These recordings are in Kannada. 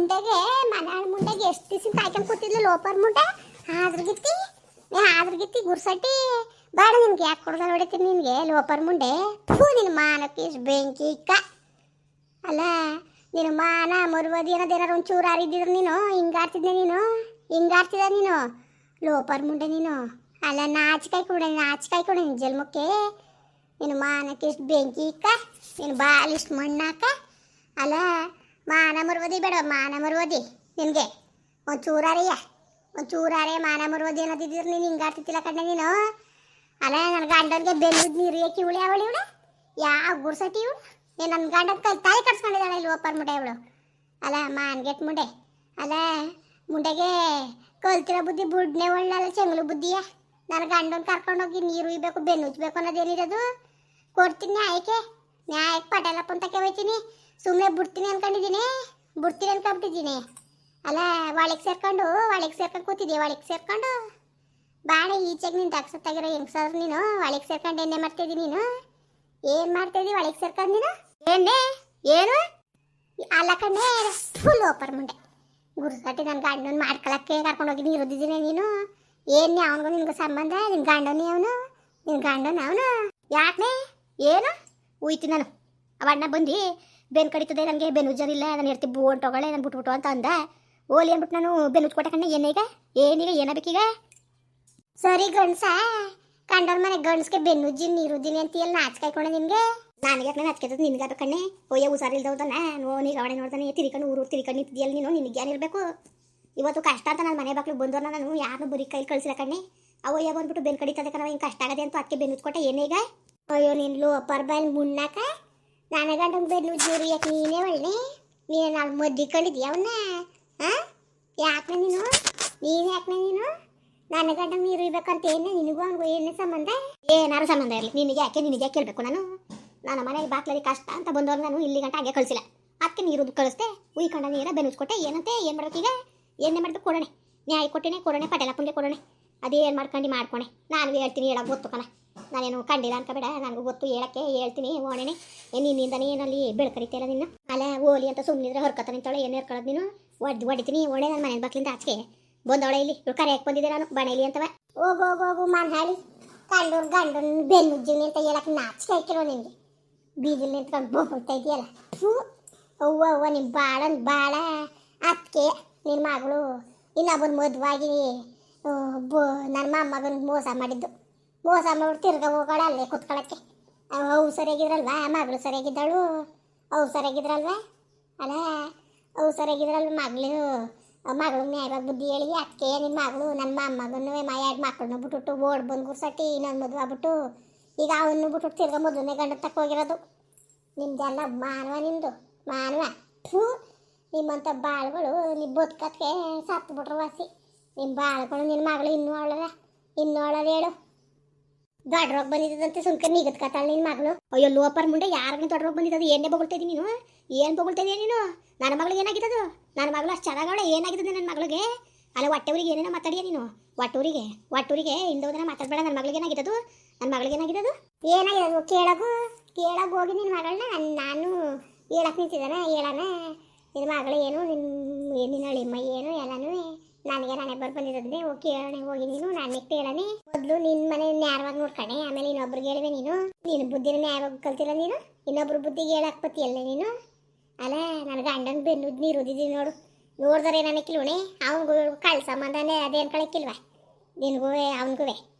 ಮುಂಡೆಗೆ ಮನಾಳ ಮುಂಡೆಗೆ ಎಷ್ಟು ದಿವಸ ಕಾಯ್ಕೊಂಡು ಕೂತಿದ್ಲು ಲೋಪರ್ ಮುಂಡೆ ಆದ್ರಗಿತ್ತಿ ಗುರ್ಸಟ್ಟಿ ಬೇಡ ನಿನ್ಗೆ ಯಾಕೆ ಕೊಡ್ದಲ್ಲ ಹೊಡಿತೀನಿ ನಿನಗೆ ಲೋಪರ್ ಮುಂಡೆ ಥೂ ನಿನ್ನ ಮಾನಕ್ಕೆ ಬೆಂಕಿ ಇಕ್ಕ ಅಲ್ಲ ನಿನ್ನ ಮಾನ ಮರುವದಿ ಅನ್ನೋದೇನಾರು ಒಂಚೂರು ಆರಿದ್ದಿದ್ರು ನೀನು ಹಿಂಗಾಡ್ತಿದ್ದೆ ನೀನು ಲೋಪರ್ ಮುಂಡೆ ನೀನು ಅಲ್ಲ ನಾಚಿಕಾಯಿ ಕೊಡ ನಿನ್ನ ಜನ್ಮಕ್ಕೆ ನಿನ್ನ ಮಾನಕ್ಕೆ ಇಷ್ಟು ಬೆಂಕಿ ಇಕ್ಕ ನಿನ್ನ ಬಾಲಿಷ್ಟು ಮಣ್ಣಾಕ ಅಲ್ಲ ಮಾನ ಮರುವದಿ ಬೇಡ ಮಾನ ಮರುವದಿ ನಿನಗೆ ಒಂಚೂರಾರೆ ಮಾನ ಮರುವದಿ ಅನ್ನೋದಿದ್ರು ನೀನು ಹಿಂಗಾಡ್ತಿದ್ದಿಲ್ಲ ಕಣ್ಣೆ ನೀನು ಅಲ್ಲ ನನ್ನ ಗಂಡನಿಗೆ ಬೆನ್ನುದ್ ನೀರು ಏಕೆ ಇವಳು ಯಾವ ಗುರ್ಸಟಿ ಇವಳು ನನ್ನ ಗಂಡನ ಕೈ ತಾಯಿ ಕಟ್ಸ್ಕೊಂಡಿದ್ದಾಳೆ ಇಲ್ಲಿ ಓಪರ್ ಮುಂಡೆ ಇವಳು ಅಲ್ಲ ಮಾನ್ಗೆಟ್ ಮುಂಡೆ ಅಲ್ಲ ಮುಂಡೆಗೆ ಕಲ್ತಿರೋ ಬುದ್ಧಿ ಬುಡ್ನೆ ಒಳ್ಳಲ್ಲ ಚೆಂಗ್ಳು ಬುದ್ಧಿಯ ನನ್ನ ಗಂಡನ ಕರ್ಕೊಂಡೋಗಿ ನೀರು ಉಯ್ಬೇಕು ಬೆನ್ನು ಉಜ್ಬೇಕು ಅನ್ನೋದೇನಿರೋದು ಕೊಡ್ತೀನಿ ನ್ಯಾಯಕ್ಕೆ ಪಟೇಲಪ್ಪ ಅಂತಕ್ಕೆ ಹೋಯ್ತೀನಿ ಸುಮ್ಮನೆ ಬಿಡ್ತೀನಿ ಅನ್ಕೊಂಡಿದ್ದೀನಿ ಅಲ್ಲ ಒಳಗೆ ಸೇರ್ಕೊಂಡು ಕೂತಿದ್ದೆ ಒಳಗೆ ಸೇರ್ಕೊಂಡು ಬಾಣ ಈಚೆಗೆ ನಿಂತು ಅಕ್ಸತ್ತಾಗಿರೋ ಹೆಂಗ್ಸರ್ ನೀನು ಒಳಗೆ ಸೇರ್ಕೊಂಡು ಎಣ್ಣೆ ಮಾಡ್ತಿದ್ದೀನಿ ನೀನು ಏನು ಮಾಡ್ತಾಯಿದ್ದಿ ಒಳಗೆ ಸೇರ್ಕೊಂಡು ನೀನು ಎಣ್ಣೆ ಏನು ಅಲ್ಲ ಕಣ್ಣೆ ಫುಲ್ ಓಪರ್ ಮುಂಡೆ ಗುರುಸಾಟಿ ನನ್ನ ಗಂಡನ ಮಾಡ್ಕೊಳಕ್ಕೆ ಕರ್ಕೊಂಡೋಗಿ ನೀರುದಿದ್ದೀನಿ ನೀನು ಏನೇ ಅವನಿಗೂ ನಿನ್ಗೆ ಸಂಬಂಧ ನಿನ್ನ ಗಂಡನ ಅವನು ಯಾಕೆ ಏನು ಉಯ್ತು ನಾನು ಅವಣ್ಣ ಬಂದು ಬೆನ್ನು ಕಡಿತದೆ ನನಗೆ ಬೆನ್ನು ಉಜ್ಜರಿಲ್ಲ ನಾನು ಇರ್ತಿ ಬೋನ್ ತಗೊಳ್ಳೆ ನಾನು ಬಿಟ್ಬಿಟ್ಟು ಅಂತ ಅಂದ ಓಲಿ ಅಂದ್ಬಿಟ್ಟು ನಾನು ಬೆನ್ನು ಉಜ್ಕೊಟ್ಟೆ ಕಣ್ಣೆ ಏನೀಗ ಏನಾಗಬೇಕೀಗ ಸರಿ ಗಂಡ್ಸ ಕಂಡವ್ರ ಮನೆ ಗಂಡ್ಸ್ಗೆ ಬೆನ್ನುಜ್ಜಿ ನೀರುದ್ದಿನಿ ಅಂತೀಯಲ್ಲ ನಾಚ್ಕಾಯ್ಕೊಂಡೆ ನಿನಗೆ ನನಗೆ ನಾಚ್ಕೈತದ ನಿನ್ಗಾದ ಕಣ್ಣೆ ಒಯ್ಯ ಹುಷಾರಿಲ್ದವ್ದ ನಾನು ನೀಗ ಅವಳೆ ನೋಡ್ದಾನೆ ತಿರ್ಕೊಂಡು ಊರು ತಿರ್ಕೊಂಡು ನಿಂತಿದ್ಯಲ್ಲ ನೀನು ನಿನಗೇನಿರಬೇಕು ಇವತ್ತು ಕಷ್ಟ ಅಂತ ನನ್ನ ಮನೆ ಬಾಕ್ಲಿಗೆ ಬಂದವ್ರನ್ನ ನಾನು ಯಾರನ್ನೂ ಬರೀ ಕೈ ಕಳಿಸಿಲ್ಲ ಕಣ್ಣೆ ಅವಯ್ಯ ಬಂದ್ಬಿಟ್ಟು ಬೆನ್ನು ಕಡಿತದೆ ಕಣ ಹಿಂಗೆ ಕಷ್ಟ ಆಗದೆ ಅಂತ ಅದಕ್ಕೆ ಬೆನ್ನು ಉಜ್ಕೊಟ್ಟೆ ಏನೇಗ ಅಯ್ಯೋ ನಿನ್ಲು ಪರ್ಬಾಯಿಲ್ ಮುನ್ನಾಕ ನನ್ನ ಗಂಡಂಗೆ ಬೆನ್ನುಜ್ಜೂರು ಯಾಕೆ ನೀನೇ ಒಳ್ಳೆ ನೀನು ನಾನು ಮದ್ದಿ ಕಂಡಿದ್ಯಾ ಅವನ್ನ ಹಾಂ ಯಾಕೆ ನೀನು ನನ್ನ ಗಂಡ ನೀರು ಇರ್ಬೇಕಂತ ನಿನಗೂ ಹಂಗೂ ಏನೇ ಸಂಬಂಧ ಏನಾರು ಸಂಬಂಧ ಇರಲಿ ನಿನಗೆ ಯಾಕೆ ಕೇಳಬೇಕು ನನ್ನ ಮನೆಗೆ ಬಾಕ್ಲಲ್ಲಿ ಕಷ್ಟ ಅಂತ ಬಂದವ್ರು ನಾನು ಇಲ್ಲಿ ಗಂಟ ಹಾಗೆ ಕಳಿಸಿಲ್ಲ ಅದಕ್ಕೆ ನೀರು ಕಳಿಸ್ದೆ ಉಯ್ಕೊಂಡ ನೀರ ಬೆನ್ನುಜ್ಕೊಟ್ಟೆ ಏನಂತೆ ಏನು ಮಾಡ್ಬೇಕೀಗ ಏನೇ ಮಾಡ್ಬೇಕು ಕೊಡೋಣ ನ್ಯಾಯ ಕೊಡೋಣ ಪಟೇಲಪ್ಪನಿಗೆ ಕೊಡೋಣ ಅದೇನು ಮಾಡ್ಕೊಣೆ ನಾನು ಹೇಳ್ತೀನಿ ಹೇಳೋಕೆ ಗೊತ್ತು ಕಣ ನಾನೇನು ಕಂಡಿಲ್ಲ ಅನ್ಕೋಬೇಡ ನನಗೂ ಗೊತ್ತು ಹೇಳಕ್ಕೆ ಹೇಳ್ತೀನಿ ಓಣೆನೆ ನಿನ್ನಿಂದನೇ ಏನಲ್ಲಿ ಬೆಳ್ಕರಿತೀಯಲ್ಲ ನಿನ್ನ ಅಲ್ಲ ಓಲಿ ಅಂತ ಸುಮ್ಮನಿದ್ರೆ ಹೊರ್ಕತ್ತ ನಿಂತವಳೆ ಏನು ಹೇಳ್ಕೊಳ್ಳೋದು ನೀನು ಹೊಡಿತೀನಿ ಓಣೆ ನನ್ನ ಮನೆ ಬಾಕ್ಲಿಂದ ಆಚೆಗೆ ಬಂದವಳೆ ಇಲ್ಲಿ ಇವ್ರು ಕರೆಯಕ್ಕೆ ಬಂದಿದ್ದೆ ನಾನು ಬಣೇಲಿ ಅಂತವ ಹೋಗು ಮಾನ್ ಹಾಳಿ ಗಂಡನ ಬೆನ್ನುಜ್ಜಿನಿ ಅಂತ ಹೇಳಕ್ಕೆ ನಾಚಿಕೆ ಹಾಕಿರೋ ನಿನಗೆ ಬೀದಿಲ್ ನಿಂತ್ಕೊಂಡು ಬೋಗ್ತಾ ಇದೆಯಲ್ಲ ಅವ್ವ ನಿಮ್ಮ ಬಾಳ ಅದಕ್ಕೆ ನಿನ್ನ ಮಗಳು ಇನ್ನೊಬ್ಬನ ಮದುವಾಗಿ ನನ್ನ ಮೊಮ್ಮಗನಿಗೆ ಮೋಸ ಮಾಡ್ಬಿಟ್ಟು ತಿರ್ಗ ಹೋಗೋಣ ಅಲ್ಲೇ ಕೂತ್ಕೊಳ್ಳೋಕ್ಕೆ ಅವು ಸರಿಯಾಗಿದ್ರಲ್ವಾ ಮಗಳು ಸರಿಯಾಗಿದ್ದಳು ಅವು ಸರಿಯಾಗಿದ್ರಲ್ವಾ ಅಲ್ಲ ಅವು ಸರಿಯಾಗಿದ್ರಲ್ವ ಮಗಳು ನ್ಯಾಯವಾಗಿ ಬುದ್ಧಿ ಹೇಳಿ ಅದಕ್ಕೆ ನಿಮ್ಮ ಮಗಳು ನನ್ನ ಮೊಮ್ಮಗನ್ನು ಎರಡು ಮಕ್ಕಳನ್ನ ಬಿಟ್ಬಿಟ್ಟು ಓಡ್ ಬಂದು ಗುರ್ಸಟ್ಟಿ ಇನ್ನೊಂದು ಮದುವೆ ಆಗ್ಬಿಟ್ಟು ಈಗ ಅವನು ಬಿಟ್ಬಿಟ್ಟು ತಿರ್ಗ ಮೊದಲನೇ ಗಂಡ ತಕ್ಕೋಗಿರೋದು ನಿಮ್ದೆಲ್ಲ ಮಾನವ ನಿಮ್ಮಂಥ ಬಾಳುಗಳು ನಿಮ್ಮ ಬದುಕಕ್ಕೆ ಸತ್ತು ಬಿಟ್ರು ವಾಸಿ ನಿಮ್ಮ ಬಾಳುಗಳು ನಿನ್ನ ಮಗಳು ಇನ್ನೂ ಅವಳದ ಹೇಳು ದೊಡ್ಡ ರೋಗ ಬಂದಿದ್ದಂತೆ ಸುಮ್ಕೆ ನಿಗದ್ ಕತ್ತಾಳ ನಿನ್ನ ಮಗಳು ಅಯ್ಯೋ ಲೋಪರ್ ಮುಂಡೆ ಯಾರಿಗೂ ದೊಡ್ಡ ರೋಗ ಬಂದಿದ್ದು ಏನೇ ಬೊಗಳ್ತಾ ಇದ್ದೀನಿ ನೀನು ಏನು ಬೊಗಳ್ತಾ ಇದೀಯ ನೀನು ನನ್ನ ಮಗಳಿಗೆ ಏನಾಗಿದ್ದದು ನನ್ನ ಮಗಳು ಅಷ್ಟು ಚೆನ್ನಾಗವಳೆ ಏನಾಗಿದ್ದದೆ ನನ್ನ ಮಗಳಿಗೆ ಅಲ್ಲ ಹೊಟ್ಟೆವರಿಗೆ ಏನೇನೋ ಮಾತಾಡಿಯ ನೀನು ಒಟ್ಟೂರಿಗೆ ಹಿಂದೋದನ್ನ ಮಾತಾಡಬೇಡ ನನ್ನ ಮಗಳಿಗೆ ಏನಾಗಿದ್ದದು ಏನಾಗಿರೋದು ಕೇಳೋಕೆ ಹೋಗಿ ನಿನ್ನ ಮಗಳನ್ನ ನಾನು ಹೇಳಕ್ಕೆ ನಿಂತಿದ್ದಾನೆ ಹೇಳೋಣ ನಿನ್ನ ಮಗಳು ಏನು ನಿನ್ನ ಅಳಿಮ್ಮ ಏನು ಎಲ್ಲನೂ ನನಗೆ ನಾನೇ ಬಂದಿದ್ದೆ ಹೋಗಿ ಕೇಳೋಣ ಹೋಗಿ ನೀನು ನಾನು ನೆಕ್ಸ್ಟ್ ಹೇಳನೆ ಮೊದಲು ನಿನ್ನ ಮನೆ ನ್ಯಾರವಾಗಿ ನೋಡ್ಕಣೆ ಆಮೇಲೆ ಇನ್ನೊಬ್ರಿಗೆ ಹೇಳಿವೆ ನೀನು ಬುದ್ಧಿನ ನ್ಯಾಯವಾಗಿ ಕಲ್ತಿಲ್ಲ ನೀನು ಇನ್ನೊಬ್ರು ಬುದ್ಧಿಗೆ ಹೇಳಕ್ಕೆ ಬತ್ತೀಯಲ್ಲ ನೀನು ಅಲ್ಲ ನನ್ನ ಗಂಡನ ಬೆನ್ನು ನೀರುದಿದ್ದೀನಿ ನೋಡಿದ್ರೆ ನನಗಿಲ್ವಣೆ ಅವನಿಗೂ ಕಳ್ಳ ಸಂಬಂಧನೇ ಅದೇನು ಕಳಕ್ಕಿಲ್ವ ನಿನಗೂ ಅವನಿಗೂ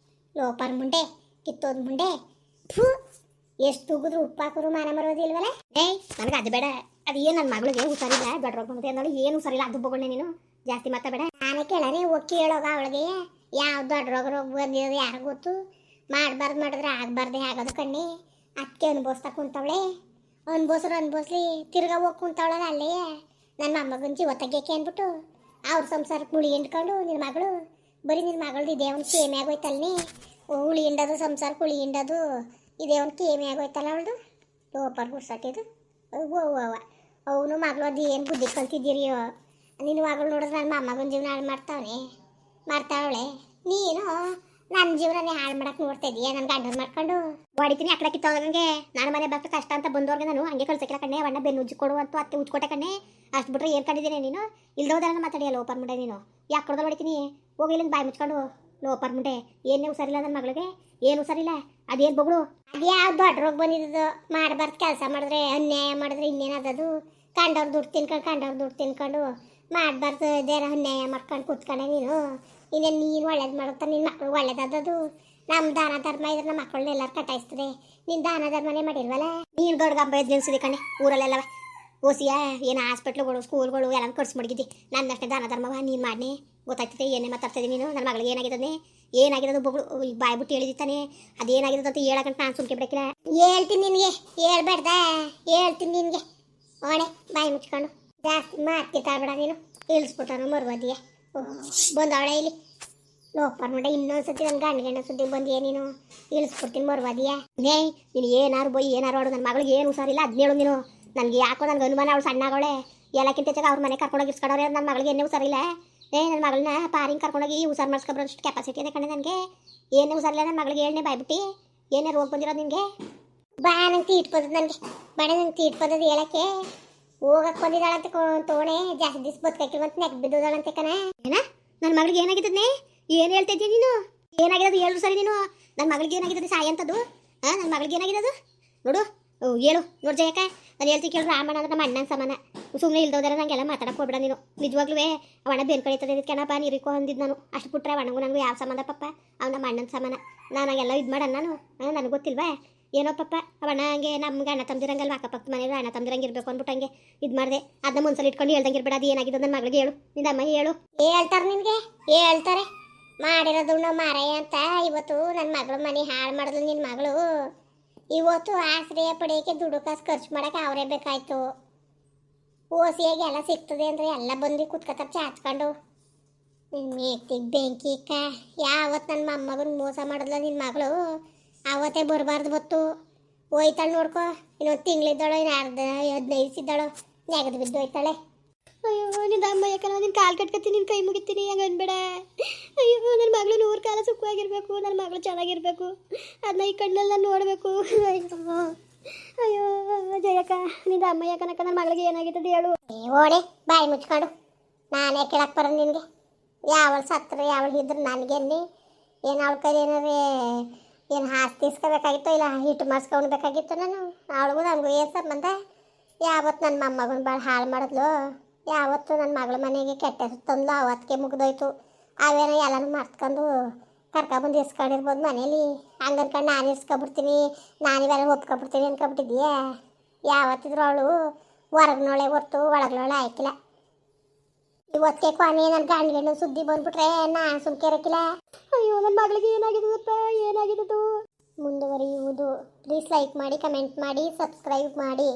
ಲೋಪರ್ ಮುಂಡೆ ಕಿತ್ತೋದ್ ಮುಂಡೆ ಎಷ್ಟು ತುಗಿದ್ರು ಉಪ್ಪು ಹಾಕಿದ್ರು ಮಾನ ಮರೋದಿಲ್ವಲ್ಲ ನನಗೆ ಅದು ಬೇಡ ಅದು ಏನು ನನ್ನ ಮಗಳಿಗೆ ಹುಷಾರಿಲ್ಲ ದೊಡ್ಡ ರೋಗ ಬಂದಿದೆ ಅಂದಳು ಏನು ಹುಷಾರಿಲ್ಲ ಅದು ಬಗೊಂಡೆ ನೀನು ಜಾಸ್ತಿ ಮಾತಾಬೇಡ ನಾನೇ ಕೇಳನೆ ಒಕ್ಕಿ ಹೇಳೋಗ ಅವಳಿಗೆ ಯಾವ ದೊಡ್ಡ ರೋಗ ಬಂದಿರೋದು ಯಾರು ಗೊತ್ತು ಮಾಡಿದ್ರೆ ಆಗಬಾರ್ದೆ ಆಗೋದು ಕಣ್ಣಿ ಅದಕ್ಕೆ ಅನುಭವಿಸ್ತಾ ಕುಂತವಳೆ ಅನುಭವಿಸ್ಲಿ ತಿರ್ಗಾ ಹೋಗಿ ಕುಂತವಳಲ್ಲ ಅಲ್ಲೇ ನನ್ನ ಮೊಮ್ಮಗನ ಜೀವತ್ತಾಗೇಕೆ ಅಂದ್ಬಿಟ್ಟು ಅವ್ರ ಸಂಸಾರಕ್ಕೆ ಮುಳಿ ಹಿಂಡ್ಕೊಂಡು ನಿನ್ನ ಮಗಳು ಬರೀ ನಿನ್ನ ಮಗಳದ್ದು ಇದೇ ಒಂದು ಕೇಮೆ ಆಗೋಯ್ತಲ್ನಿ ಹುಳಿ ಹಿಂಡೋದು ಸಂಸಾರಕ್ಕೆ ಹುಳಿ ಹಿಂಡೋದು ಇದೇ ಒಂದು ಕೇಮೆ ಆಗೋಯ್ತಲ್ಲ ಅವಳದು ಲೋಪರ್ ಗುಡ್ಸಟ್ಟಿದ್ದು ಅವನು ಮಗಳು ಅದು ಏನು ಬುದ್ಧಿ ಕಲ್ತಿದ್ದೀರಿಯೋ ನಿನ್ನ ಮಗಳು ನೋಡಿದ್ರೆ ನನ್ನ ಮೊಮ್ಮಗನ ಜೀವನ ಹಾಳು ಮಾಡ್ತಾವಳೆ ನೀನು ನನ್ನ ಜೀವನನೇ ಹಾಳು ಮಾಡಕ್ ನೋಡ್ತಾ ಇದೀಯ ನನ್ನ ಗಂಡನ್ ಮಾಡ್ಕೊಂಡು ಹೊಡಿತೀನಿ ಅಕ್ಕಡ ಕಿತ್ತೋದಂಗೆ ನಾನು ಮನೆ ಬಾಕ್ಲ ಕಷ್ಟ ಅಂತ ಬಂದವ್ರಿಗೆ ನಾನು ಹಂಗೆ ಕಳ್ಸಕ್ಕಿಲ್ಲ ಕಣ್ಣೆ ಅವಣ್ಣ ಬೆನ್ನು ಉಜ್ಜಿ ಕೊಡು ಅಂತ ಅತ್ತೆ ಉಜ್ಕೊಟ್ಟೆ ಕಣ್ಣೆ ಅಷ್ಟು ಬಿಟ್ರೆ ಏನ್ ಕಂಡಿದ್ದೀನಿ ನೀನು ಇಲ್ದೋದಲ್ಲ ಮಾತಾಡಿಯಲ್ಲ ಲೋಪರ್ ಮುಂಡೆ ನೀನು ಯಾಕೆ ಕೊಡೋದು ಹೊಡಿತೀನಿ ಹೋಗಿ ಇಲ್ಲಿಂದ ಬಾಯಿ ಮುಚ್ಕೊಂಡು ಲೋಪರ್ ಮುಂಡೆ ಏನೇ ಹುಷಾರಿಲ್ಲ ನನ್ನ ಮಗಳಿಗೆ ಏನು ಹುಷಾರಿಲ್ಲ ಅದೇನು ಬೊಗಳು ಅದ್ಯಾವ ದೊಡ್ಡ ರೋಗ ಬಂದಿದ್ದು ಮಾಡಬಾರ್ದು ಕೆಲಸ ಮಾಡಿದ್ರೆ ಅನ್ಯಾಯ ಮಾಡಿದ್ರೆ ಇನ್ನೇನದದು ಕಂಡವ್ರು ದುಡ್ಡು ತಿನ್ಕೊಂಡು ಮಾಡಬಾರ್ದು ದೇರ ಅನ್ಯಾಯ ಮಾಡ್ಕೊಂಡು ಕೂತ್ಕೊಂಡೆ ನೀನು ಇನ್ನೇನು ನೀನು ಒಳ್ಳೇದು ಮಾಡುತ್ತಾ ನಿನ್ನ ಮಕ್ಳು ಒಳ್ಳೇದದು ನಮ್ಮ ದಾನ ಧರ್ಮ ಇದ್ರೆ ನಮ್ಮ ಮಕ್ಕಳನ್ನ ಎಲ್ಲರೂ ಕಟಾಯಿಸ್ತದೆ ನೀನು ದಾನ ಧರ್ಮನೇ ಮಾಡಿಲ್ವಲ್ಲ ನೀನು ಗಡ್ಗಂಬ ಎದ್ದು ನಿಲ್ಸಿದೆ ಕಣೆ ಊರಲ್ಲೆಲ್ಲವ ಓಸಿಯಾ ಏನು ಹಾಸ್ಪಿಟ್ಲುಗಳು ಸ್ಕೂಲ್ಗಳು ಎಲ್ಲ ಕರ್ಸಿ ಮಡಗಿದ್ದಿ ನನ್ನಷ್ಟೇ ದಾನ ಧರ್ಮವ ನೀನು ಮಾಡಿ ಗೊತ್ತಾಗ್ತದೆ ಏನೇ ಮಾತಾಡ್ತಿದ್ದೆ ನೀನು ನನ್ನ ಮಗಳಿಗೆ ಏನಾಗಿರೋದು ಬೊಗಳು ಈಗ ಬಾಯ್ ಬಿಟ್ಟು ಹೇಳಿದಿತ್ತಾನೆ ಅದೇನಾಗಿರೋದು ಅಂತ ಹೇಳಕಂತ ನಾನು ಸುಮ್ಕೆ ಬಿಡಕ್ಕಿಲ್ಲ ಹೇಳ್ತೀನಿ ನಿನಗೆ ಹೇಳ್ಬೇಡ್ದ ಹೇಳ್ತೀನಿ ನಿನಗೆ ಓಣೆ ಬಾಯಿ ಮುಚ್ಕೊಂಡು ಜಾಸ್ತಿ ಮಾತಿರ್ತಾಳ್ಬೇಡ ನೀನು ಇಳಿಸ್ಬಿಟ್ಟಾನು ಮರುವದಿಯೇ ಬಂದವಳೆ ಇಲ್ಲಿ ಲೋಪರ್ ನೋಡ ಇನ್ನೊಂದ್ಸತಿ ನನ್ನ ಗಂಡ ಸುದ್ದಿ ಬಂದಿಯೇ ನೀನು ಇಳಿಸ್ಬಿಡ್ತೀನಿ ಮರುವದಿಯಾ ನೀನು ಏನಾರು ಬೈ ಏನಾರು ಆಡು ನನ್ನ ಮಗಳಿಗೆ ಏನು ಹುಷಾರಿಲ್ಲ ಅದನ್ನೇಳು ನೀನು ನನಗೆ ಯಾಕೋ ನನಗೆ ಅನುಮಾನ ಅವಳು ಸಣ್ಣಗಳೇ ಎಲ್ಲಕ್ಕಿಂತ ಹೆಚ್ಚಾಗ ಅವ್ರ ಮನೆ ಕರ್ಕೊಂಡೋಗಿ ಇರ್ಸ್ಕೊಂಡವ್ರೆ ನನ್ನ ಮಗಳಿಗೆ ಏನೇ ಹುಷಾರಿಲ್ಲ ನನ್ನ ಮಗಳನ್ನ ಪಾರಿಂಗ್ ಕರ್ಕೊಂಡೋಗಿ ಹುಷಾರು ಮಾಡಿಸ್ಕೊಬರೋಷ್ಟು ಕೆಪಾಸಿಟಿ ಇದೆ ಕಣೆ ನನಗೆ ಏನೇ ಹುಷಾರಿಲ್ಲ ನನ್ನ ಮಗಳಿಗೆ ಏಳನೇ ಬಾಯ್ಬಿಟ್ಟು ಏನೇ ರೋಗ ಬಂದಿರೋದು ನಿನಗೆ ಬಾ ನಂಗೆ ತೀಟ್ ಬಂದದ್ದು ನನಗೆ ಬಳೆ ನಂಗೆ ತೀಟ್ ಬಂದದ್ದು ಹೇಳಕ್ಕೆ ಹೋಗಕ್ಕೆ ಬಂದಿದ್ದಾಳಂತೆ ತೋಣೆ ಜಾಸ್ತಿ ದಿವ್ಸ ಬದುಕಕ್ಕಿಲ್ವಂತ ನೆಕ್ ಬಿದ್ದೋದಾಳಂತೆ ಕಣ ಏನ ನನ್ನ ಮಗಳಿಗೆ ಏನಾಗಿದ್ದನೆ ಏನು ಹೇಳ್ತಾ ಇದ್ದೀನಿ ನೀನು ಏನಾಗಿರೋದು ಹೇಳು ಸರಿ ನೀನು ನನ್ನ ಮಗಳಿಗೆ ಏನಾಗಿರೋದು ಸಾಯಿ ಅಂತದ್ದು ನನ್ನ ಮಗಳಿಗೆ ಏನಾಗಿರೋದು ನೋಡು ಹೇಳು ನೋಡು ಜಯಕ ನಾನು ಹೇಳ್ತೀನಿ ಕೇಳು ರಾಮಣ್ಣ ಅಂದ್ರೆ ನಮ್ಮ ಅಣ್ಣನ ಸಮಾನ ಸುಮ್ಮನೆ ಇಲ್ದೋದಾರ ನಂಗೆಲ್ಲ ಮಾತಾಡಕ್ಕೆ ಹೋಗ್ಬೇಡ ನೀನು ನಿಜವಾಗ್ಲೂ ಅವಣ್ಣ ಬೇರೆ ಕಳೀತದೆ ಇದಕ್ಕೆನಪ್ಪ ನೀರಿಕೋ ಅಂದಿದ್ದು ನಾನು ಅಷ್ಟು ಬಿಟ್ರೆ ಅವಣ್ಣಗೂ ನನಗೂ ಯಾವ ಸಂಬಂಧ ಪಪ್ಪ ಅವ್ನು ನಮ್ಮ ಅಣ್ಣನ ಸಮಾನ ನಾನಾಗೆಲ್ಲ ಇದು ಮಾಡೋಣ ನಾನು ನನಗೆ ಗೊತ್ತಿಲ್ವಾ ಏನೋ ಪಪ್ಪ ಅವಣ್ಣ ಹಂಗೆ ನಮ್ಗೆ ಅಣ್ಣ ತಮ್ದಿರಂಗಲ್ವ ಅಕ್ಕಪಕ್ಕ ಮನೇಲಿ ಅಣ್ಣ ತಮ್ದಿರಂಗೆ ಇರಬೇಕು ಅಂದ್ಬಿಟ್ಟು ಹಂಗೆ ಇದು ಮಾಡಿದೆ ಅದನ್ನ ಮುನ್ಸಲ್ಲಿ ಇಟ್ಕೊಂಡು ಹೇಳ್ದಂಗೆ ಇರಬೇಡ ಅದು ಏನಾಗಿದೆ ನನ್ನ ಮಗಳಿಗೆ ಹೇಳು ನಿನ್ನ ಅಮ್ಮ ಹೇಳು ಹೇಳ್ತಾರೆ ನಿನಗೆ ಹೇಳ್ತಾರೆ ಮಾಡಿರೋದು ನಾವು ಮಾರಯ್ಯ ಅಂತ ಇವತ್ತು ನನ್ನ ಮಗಳು ಮನೆ ಹಾಳು ಮಾಡಿದ್ಲು ನಿನ್ನ ಮಗಳು ಇವತ್ತು ಆಶ್ರಯ ಪಡೆಯೋಕ್ಕೆ ದುಡ್ಡು ಕಾಸು ಖರ್ಚು ಮಾಡೋಕೆ ಅವರೇ ಬೇಕಾಯ್ತು ಓಸಿಯಾಗಿ ಎಲ್ಲ ಸಿಗ್ತದೆ ಅಂದರೆ ಎಲ್ಲ ಬಂದು ಕುತ್ಕೊತಾರೆ ಚಾಚ್ಕೊಂಡು ನಿನ್ನ ಮೇಕ್ತಿಗೆ ಬೆಂಕಿ ಯಾವತ್ತು ನನ್ನ ಮೊಮ್ಮಗನ ಮೋಸ ಮಾಡಿದ್ಲ ನಿನ್ನ ಮಗಳು ಆವತ್ತೇ ಬರಬಾರ್ದು ಬತ್ತು ಹೋಯ್ತಾಳೆ ನೋಡ್ಕೊ ಇನ್ನೊಂದು ತಿಂಗಳಿದ್ದಾಳು ಇನ್ನು 15 ದಿವಸಿದ್ದಾಳು ನೆಗದು ಬಿದ್ದು ಹೋಯ್ತಾಳೆ ಅಯ್ಯೋ ನಿನ್ನ ಅಮ್ಮ ಯಾಕಲ್ಲ ನಿನ್ನ ಕಾಲು ಕಟ್ಕೊತೀನಿ ನಿನ್ನ ಕೈ ಮುಗಿತೀನಿ ಹಂಗೆ ಅನ್ಬೇಡ ಅಯ್ಯೋ ನನ್ನ ಮಗಳು 100 ಕಾಲ ಸುಖವಾಗಿರ್ಬೇಕು ನನ್ನ ಮಗಳು ಚೆನ್ನಾಗಿರ್ಬೇಕು ಅದನ್ನ ಈ ಕಣ್ಣಲ್ಲಿ ನಾನು ನೋಡಬೇಕು ಅಯ್ಯೋ ಜಯಕ್ಕ ನಿನ್ನ ಅಮ್ಮ ಯಾಕನಕ್ಕ ನನ್ನ ಮಗಳಿಗೆ ಏನಾಗಿರ್ತದೆ ಹೇಳು ಓಣೆ ಬಾಯಿ ಮುಚ್ಕೊಂಡು ನಾನೇ ಕೇಳಕ್ಕೆ ಬರೋದು ನಿನಗೆ ಯಾವಳು ಸತ್ರ ಯಾವಳು ಇದ್ರೆ ನನಗೆನ್ನಿ ಏನು ಅವಳ ಕೈ ಏನಾರೇ ಏನು ಆಸ್ತಿ ಇಸ್ಕೋಬೇಕಾಗಿತ್ತು ಇಲ್ಲ ಹಿಟ್ಟು ಮಾಡಿಸ್ಕೊಳ್ಬೇಕಾಗಿತ್ತು ನಾನು ಅವಳಿಗೂ ನನಗೂ ಏನು ಸಂಬಂಧ ಯಾವತ್ತು ನನ್ನ ಮೊಮ್ಮಗನ ಭಾಳ ಹಾಳು ಮಾಡಿದ್ಲು ಯಾವತ್ತು ನನ್ನ ಮಗಳ ಮನೆಗೆ ಕೆಟ್ಟ ಹೆಸರು ತಂದ್ಲು ಅವತ್ತಿಗೆ ಮುಗ್ದೋಯ್ತು ಅವೇನೋ ಎಲ್ಲನೂ ಮರ್ತ್ಕೊಂಡು ಕರ್ಕೊಬಂದು ಇಸ್ಕೊಂಡಿರ್ಬೋದು ಮನೇಲಿ ಹಂಗೆ ಅನ್ಕೊಂಡು ನಾನು ಇಸ್ಕೊಬಿಡ್ತೀನಿ ನಾನಿವೆಲ್ಲ ಒಪ್ಕೊಬಿಡ್ತೀನಿ ಅನ್ಕೊಬಿಟ್ಟಿದ್ದೀಯಾ ಯಾವತ್ತಿದ್ರು ಅವಳು ಹೊರಗ್ನೋಳೆ ಹೊರ್ತು ಒಳಗ್ನೋಳೆ ಆಯ್ಕಿಲ್ಲ ಇವತ್ತೇ ಕೊನೆ ನನ್ನ ಗಂಡು ಸುದ್ದಿ ಬಂದ್ಬಿಟ್ರೆ ನಾನು ಸುಮ್ಕೆ ಇರಕ್ಕಿಲ್ಲ ಅಯ್ಯೋ ನನ್ನ ಮಗಳಿಗೆ ಏನಾಗಿದೆಪ್ಪ ಏನಾಗಿದ್ದು ಮುಂದುವರಿಯುವುದು ಪ್ಲೀಸ್ ಲೈಕ್ ಮಾಡಿ ಕಮೆಂಟ್ ಮಾಡಿ ಸಬ್ಸ್ಕ್ರೈಬ್ ಮಾಡಿ